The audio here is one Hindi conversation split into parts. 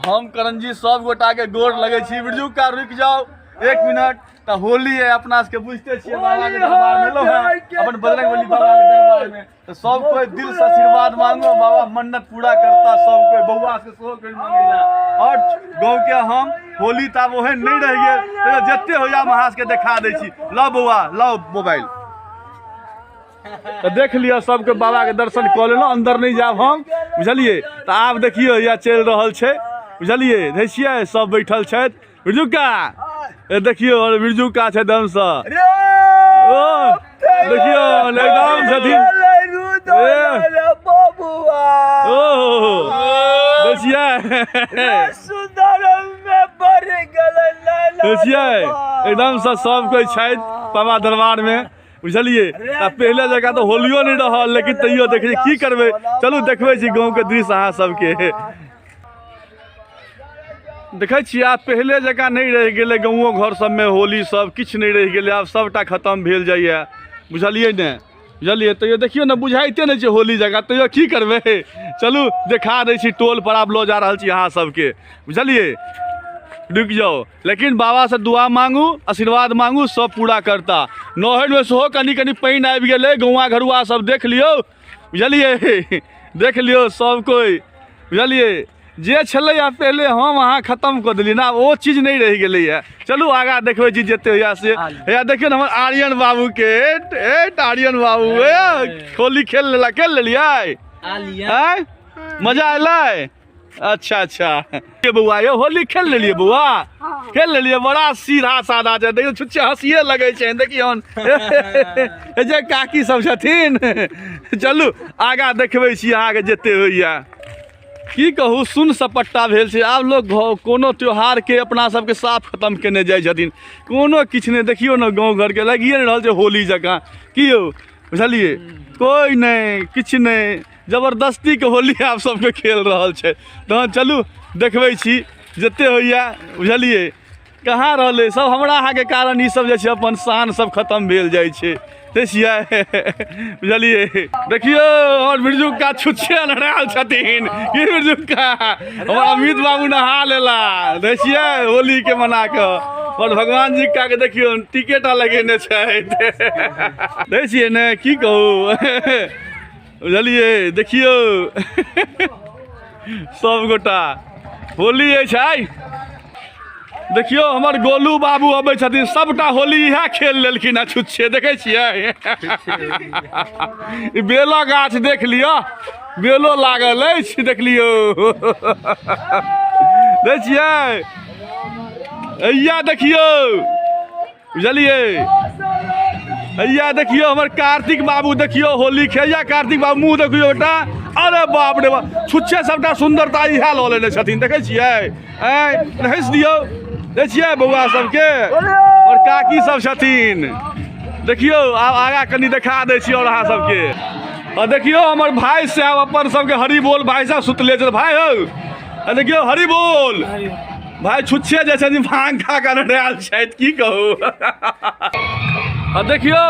हम करंजी सब गोटा के गोर लगे छी। बिरजू का रुक जाओ 1 मिनट। तो होली है अपना के बुझते छिए, बाबा के दरबार में लो है अपन बजरंगबली बाबा के दरबार में। तो सब कोई दिल से आशीर्वाद मांगो, बाबा मन्नत पूरा करता सब कोई। बउआ से सो कर मांगेला और गांव के हम होली ताब ओहन नहीं रह गए तो जत्ते हो जा महास के दिखा दे छी। लो बउआ लो मोबाइल तो देख लियो सबके बाबा के दर्शन कर लेलो। अंदर नहीं जाब हम बुझलिए। तो आप देखियो या चल रहल छे बुझलिए, देखिए सब बैठल छे। बिरजू का देखियो बिरजू का छे दम से ओ देखियो एकदम छथिन ओ देखिए एकदम से सब कोई छे बाबा दरबार में बुझलिए। पहले जगह तो होलियो नहीं रहा, लेकिन तैयो देखिए की करबे। चलू देखबे छी गाँव के दृश्य अहाँ सबके देखे छी। आप पहले जगह नहीं रह गए गाँवों घर सब में होली सब किछ नहीं रह गए, आब सबटा खत्म भेल जाइए बुझलिए ने। बुझलिए तैयो देखियो ना बुझाइते नहीं होली जगह, तैयो की करबे। चलू देखा दै छी टोल पर आप लो जा रहा छी अहाँ सबके बुझलिए। रुक जाओ लेकिन बाबा से दुआ मांगू आशीर्वाद मांगू सब पूरा करता। नहर में सेहो कनी कनी पानी आबि गेलै, गौवा घरुआ सब देख लियो बुझलिए। देख लियो सब कोई बुझलिए। जे छलै पहले हम अहाँ खत्म कर दिली ना, वो चीज नहीं रह गई है। चलू आगा देखबे जी जते होया से। या देखियो ना हमर आर्यन बाबू के आर्यन बाबू होली खेल लेलिए मजा आयल। अच्छा ये बउआ ये होली खेल लेलिए बउआ खेल लेलिए। बड़ा सीधा साधा है, देखियो छुच्छे हंसिए लगे छे। देखियो जे काकी सब छथिन। चलू आगा देखबे छी अहाँ के जते होइया। की कहूँ सुन सपट्टा भेल छै। आब लोग कोनो त्योहार के अपना सबके साफ खत्म केने जाइ छथिन, कोनो किछ नहीं। देखियो ना गाँव घर के लगिए नहीं रहल छै होली जकाँ की यौ बुझलिए। कोई नहीं किछ नहीं, जबरदस्ती के होली आप सबके खेल रहल छै। तो चलू देखबे छी जते होइया बुझलिए। कहाँ रहले सब हमरा अहाँ के कारण ई सब जे छै अपन शान सब खत्म भेल जाइ छै देखिए बुझलिए। देखियो और बिरजू का छुच्छे लड़ाल छथिन की बिरजू का हमारा अमित बाबू नहा लेला देखिए होली के मना के। और भगवान जी का के देखियो टिकट लगेने छै देखिए ने की कहूँ बुझलिए। देखियो सब गोटा होली छै। देखियो हमर गोलू बाबू अबै छथिन, सबटा होली इएह खेल लेलखिन है छुच्छे देखे छियै। बेलो गाछ देख लियो, बेलो लागल अछि देख लियो देखिए। अइया देखियो बुझलिए। अइया देखियो हमर कार्तिक बाबू देखियो होली खेलिया। कार्तिक बाबू मुँह देखियो बेटा, अरे बाप रे बाप छुच्छे सबटा सुंदरता इएह लऽ लेने छथिन देखे छियै। हंस दियौ देखिए बउआ सबके और काकी सब छथिन। देखियो आब आगा कनी देखा दै छी और अहाँ सबके। और देखियो हमर भाई साहब अपन सबके हरि बोल भाई साहब सुतले छै भाई हो। देखियो हरि बोल भाई छुच्छे जे छथिन भांग खा कर रहल छथि की कहू। और देखियो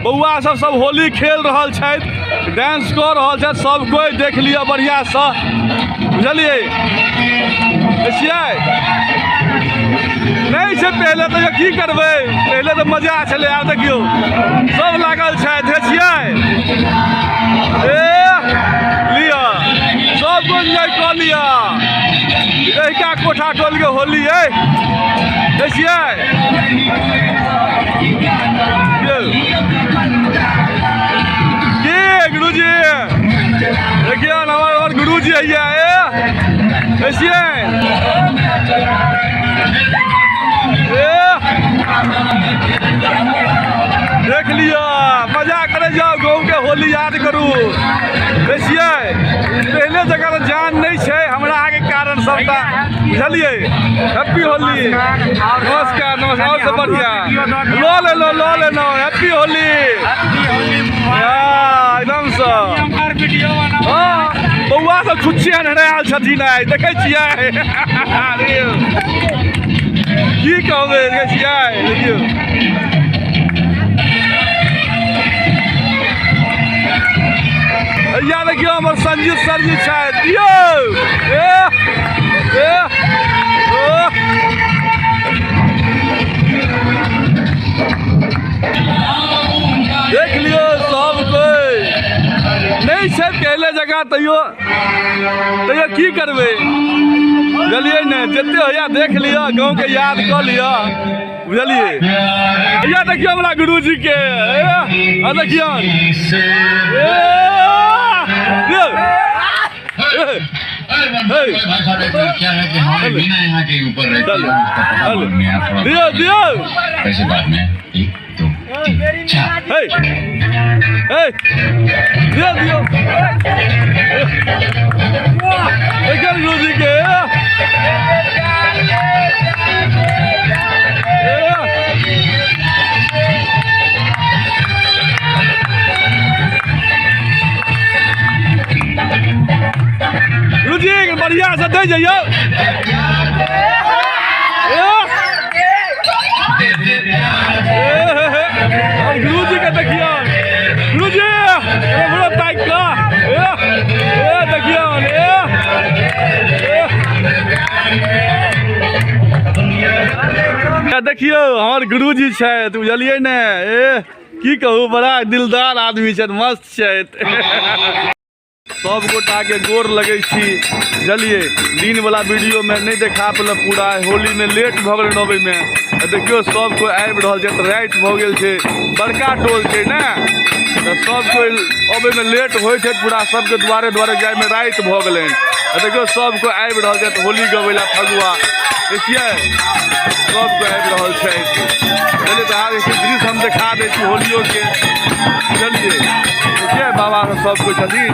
बउआ सब होली खेल रहल छथि, डांस कर रहल छथि। सब कोई देख लियो बढ़िया से बुझलिए। देखिए नहीं से पहले तो ये की करबे, पहले तो मजा चले। आब देखियो सब लागल छै देखिए। लिया सब कुछ कर लिया लड़का कोठा टोल के होली है देखिए। गुरुजी देखिए हमारे गुरुजी है देखिए। देख लिया मजा करे जाओ गाँव के होली याद करू देखिए। पहले जगह तो जान नहीं है हमरा आगे कारण सबका बुझलिए। हैप्पी होली नमस्कार नमस्कार और सब बढ़िया लो ले लो हैप्पी होली एकदम से। हाँ बउआ सब छुच्छे हरायल छथिन आइ देखे छियै की कहबै देखे छियै। देखियो भैया देखियो हमर संजीव सर जी छथि। तैयो तैयो की करबै बुझलिए ने जते होइया देख लिया गाँव के याद कऽ लिया बुझलिए भैया देखियो हमरा गुरुजी के देखियो क्या है कि हमारे बिना यहाँ के ऊपर रहती है दियो दियो कैसे बात में 1 2 3 4 दियो दियो देखिए गुरुजी के गुरुजी बढ़िया से दे जाइयो गुरुजी के देखियो गुरुजी बड़ा टाइट का देखियो देखियो हमार गुरुजी छै बुझलिए ने की कहू बड़ा दिलदार आदमी छै मस्त छै सब गोटा के गोर लगे छी बुझलिए दिन वाला वीडियो में नहीं देखा पेल पूरा होली में लेट भ गए अबै में देखियो सब कोई आबि रहल छै तो रात भ गेल छै बड़का टोल छै ने तो सब कोई अबै में लेट होइ छै पूरा सबके द्वारे जाय में रात भ गेलै देखियो सब कोई आबि रहल छै तो होली गबै ला फगुआ देखिए सब कोई आबि रहल छै चलिए तो आज दृश्य हम दिखा दै छी होलियो के चलिए देखिए बाबा सब कोई छथिन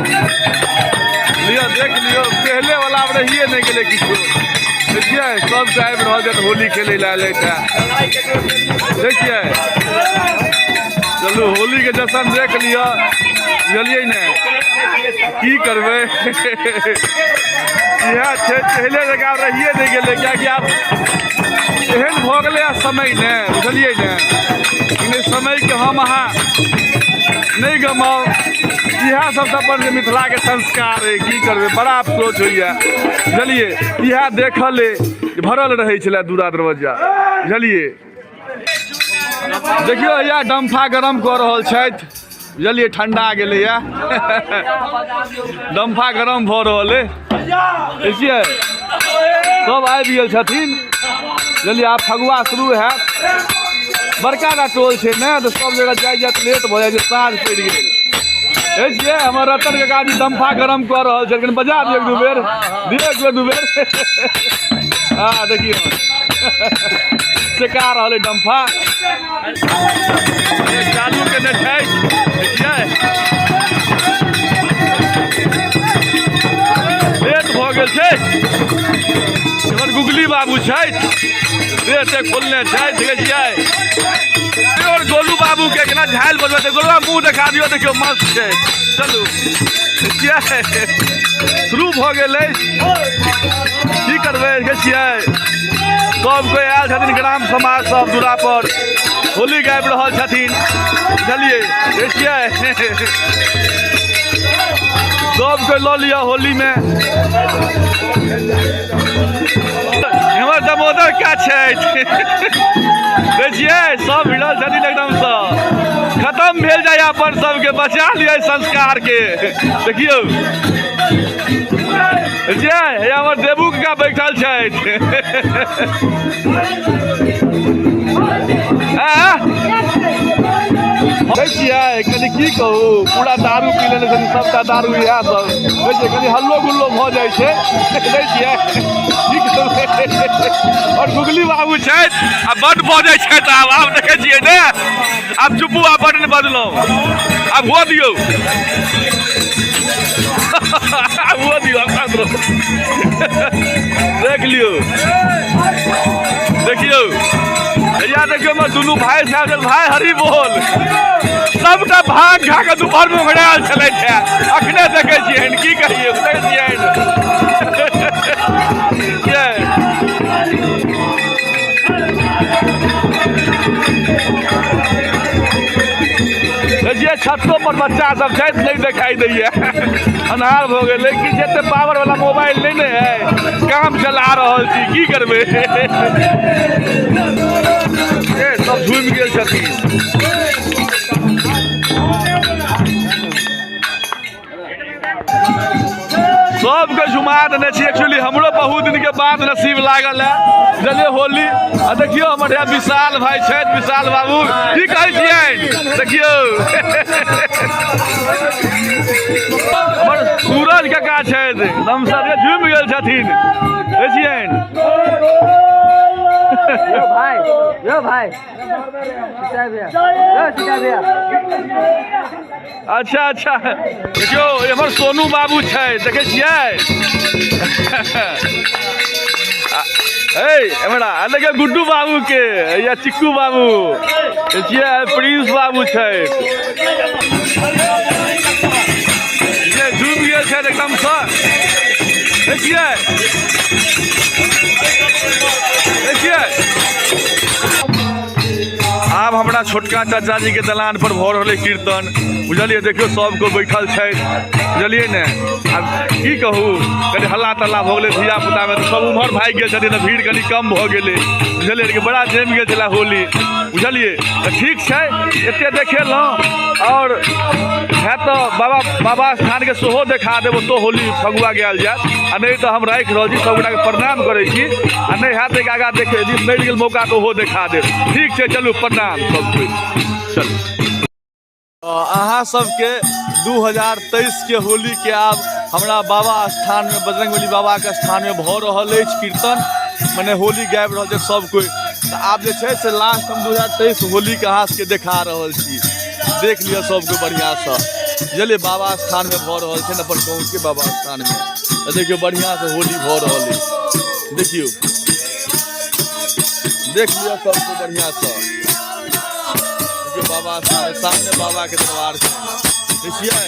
लियो देख लियो पहले वाला अब रहिए नहीं गेले किछो देखिए सब के आबि रहल छै होली खेले ला ले देखिए चलू होली के जश्न देख लियो बुझलिए ने की करबै इएह छै पहले जगह रहिए नहीं गेले कियाकि आब एहन भऽ गेलै समय ने बुझलिए ने समय के हम अहाँ नहीं गमाओ इएह सब अपन मिथिला के संस्कार है की करबै बड़ा अफसोस होइए बुझलिए इएह देखल भरल रहै छलै दूरा दरवाजा बुझलिए देखियो या डम्फा गरम कऽ रहल छथि बुझलिए ठंडा गेलै डम्फा गरम भऽ रहल है देखिए सब आबि गेल छथिन बुझलिए आब फगुआ शुरू हैत बड़का टा टोल छै ने तो सब जगह जाय लेट भऽ जाइ छै साँझ पड़ि गेल देखिए हमर रतन के गाड़ी डम्फा गरम कऽ रहल छै बजा दियौ दू बेर दियौ दू बेर हाँ देखियो सेका रहल है डम्फा चालू के ने छै देखिए लेट भऽ गेल छै एमहर गुगली बाबू छथि रेट खोलने छथि देखिए और गोलू बाबू के केना झाइल बजबै गोलुआ मुँह देखा दियो देखियो मस्त छै चलू देखिए शुरू भऽ गेलै की करबै देखिए सब कोई आयल छथिन ग्राम समाज सब दूरा पर होली गाबि रहल छथिन बुझलिए देखिए सब कोई लऽ लिअ होली में हमर दामोदर का छथि देखिए सब भिड़ल छथिन एकदम से खत्म भेल जाए अपन सबके बचा लिया संस्कार के देखियो देखिए हमर देवू का बैठल छथि देखिए कनी की कहू पूरा दारू पी लेने छथिन सबटा दारू इएह सब देखिए कनी हल्लो गुल्लो भऽ जाइ छै देखिए और गुगली बाबू छथि आ बड्ड बजै छथि आब देखै छियै ने आब चुप्पू आब बड्ड नहि बजलहुँ आब हो दियौ हो दियौ देख लियौ देखियौ भैया देखियो मैं दुनू भाई साहब भाई हरी बोल सबटा भाग खा के दुपहर में भराल चले अखने देखे छियै की कहिए देखे छियै छतो पर बच्चा सब नहीं दिखाई दैया अनहार हो गए लेकिन जते पावर वाला मोबाइल नहीं ने है काम चला रहल छी की करबे सब झूम गेल छथिन सबके झुमा देने छी। एक्चुअली हमरो बहुत दिन के बाद नसीब लागल है बुझलिए होली। आ देखियो हमर यहाँ विशाल भाई छथि, विशाल बाबू की कहै छियै देखियो हमर सूरज काका छथि एकदम सर झुमि गेल छथिन देखिए। यो भाई अच्छा अच्छा देखियो हमर सोनू बाबू छै देखे छियै हमरा देखियो गुड्डू बाबू के या चिक्कू बाबू देखिए प्रिंस बाबू छै ये झूम गए छै एकदम से देखिए आब हमरा छोटका चाचा जी के दलान पर भऽ रहल कीर्तन बुझलिए। देखियो सबको बैठल छै बुझलिए ने। आब की कहू कनी हल्ला तल्ला भऽ गेलै धिया पुता में, तो सब उम्हर भागि गेल छथिन, भीड़ कनी कम भऽ गेलै बुझलिए कि बड़ा जमि गेल छलै होली बुझलिए। तऽ ठीक छै एते देखेलहुँ और है तो बाबा स्थान के सेहो देखा देब, तो होली फगुआ गायल जायत। आ नहीं तो हम राखि रहल छी, सबगोटा के प्रणाम करै छी। आ नहीं हैत एक आगाँ देखे यदि मिल गेल मौका तो ओहो देखा देब। ठीक छै चलू प्रणाम सबके चलू। अहाँ सबके 2023 के होली के आब हमरा बाबा स्थान में बजरंगबली बाबा के स्थान में भऽ रहल अछि कीर्तन, मने होली गाबि रहल छै सब कोई। तऽ आब जे छै से लास्ट हम 2023 होली के अहाँ सबके देखा रहल छी, देख लिअ सबके बढ़िया से बुझलिए। बाबा स्थान में भऽ रहल छै न अपन गाँव के बाबा स्थान में, देखियो बढ़िया से होली भऽ रहल है देखियो, देख लिअ सबको बढ़िया से बाबा स्थान सामने बाबा के दरबार छै देखिए।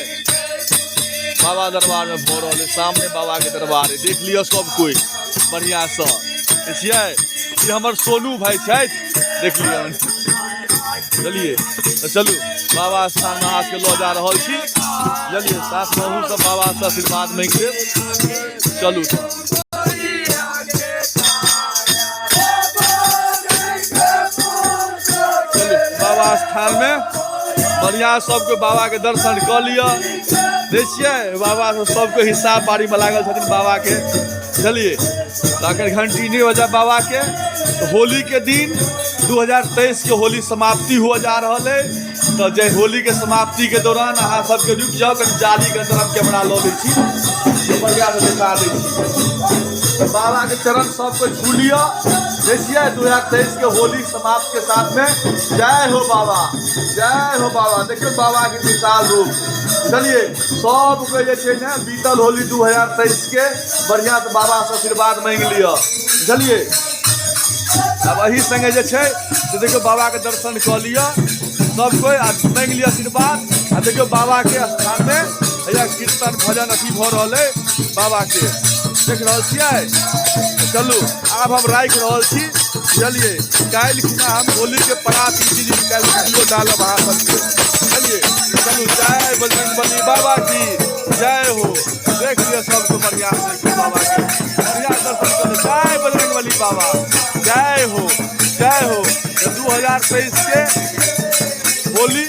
बाबा दरबार में भऽ रहल है, सामने बाबा के दरबार है, देख लिअ सब कोई बढ़िया से देखिए। ये हमर सोनू भाई छथि देख लिअ चलिए। तो चलू बाबा स्थान में अहाँ के लऽ जा रहल छी बुझलिए, साथ में अहूँ सब बाबा से आशीर्वाद मांगि देब। चलू बाबा स्थान में बढ़िया सबके बाबा के दर्शन कऽ लिअ देखिए। बाबा सबके हिसाब बारी में लागल छथिन बाबा के बुझलिए। अगर घंटी नहीं बजा बाबा के तो होली के दिन 2023 के होली समाप्ति हुआ जा रहा है। तो जय होली के समाप्ति के दौरान अहाँ सबके रुक जाओ, कहीं जाली के तरफ कैमरा लऽ लै छी, बढ़िया से दिखा दै छी। तो बाबा के चरण सबको छू लिया देखिए। 2023 के होली समाप्त के साथ में जय हो बाबा, जय हो बाबा। देखिए बाबा के विशाल रूप चलिए। सबको जे छै ने बीतल होली 2023 के बढ़िया से बाबा से आशीर्वाद मांग लिया बुझलिए। अब अही संगे जे छै तो देखियो बाबा के दर्शन कऽ लिया सब कोई, मांग लिया आशीर्वाद। आ देखियो बाबा के स्थान में हैया कीर्तन भजन अथी भऽ रहल है बाबा के देख रहल छियै। चलू आब हम राखि रहल छी बुझलिए। काल्हि खुना हम होली के परात वीडियो डालब अहाँ सबके बुझलिए। चलू जय बजरंगबली बाबा की जय हो। देख लिया सबको बढ़िया से बाबा के बढ़िया दर्शन करो। जय बजरंगबली बाबा जय हो, जय हो। 2023 के होली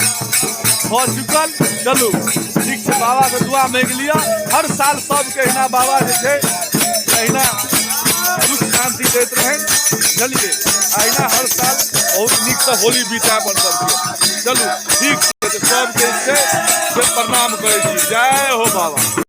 हो चुकल। चलू ठीक छै, बाबा से दुआ मांग लिया। हर साल सबके अहिना बाबा जे छै अहिना सुख शांति दैत रहें बुझलिए। अहिना हर साल बहुत नीक से होली बीता अपन सबके। चलू ठीक छै, सबके प्रणाम करै छी। जय हो बाबा।